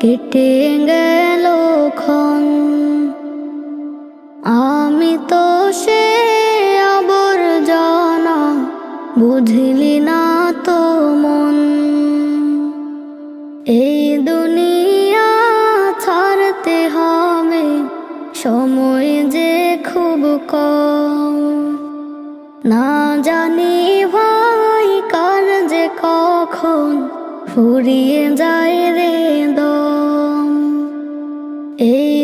কেটে গেল ক্ষণ। আমি তো সে আবর্জনা, বুঝলি না তো মন। এই দুনিয়া ছাড়তে হবে, সময় যে খুব কম। না জানি ভাই কার যে কখন ফুরিয়ে যায় রে দম। এই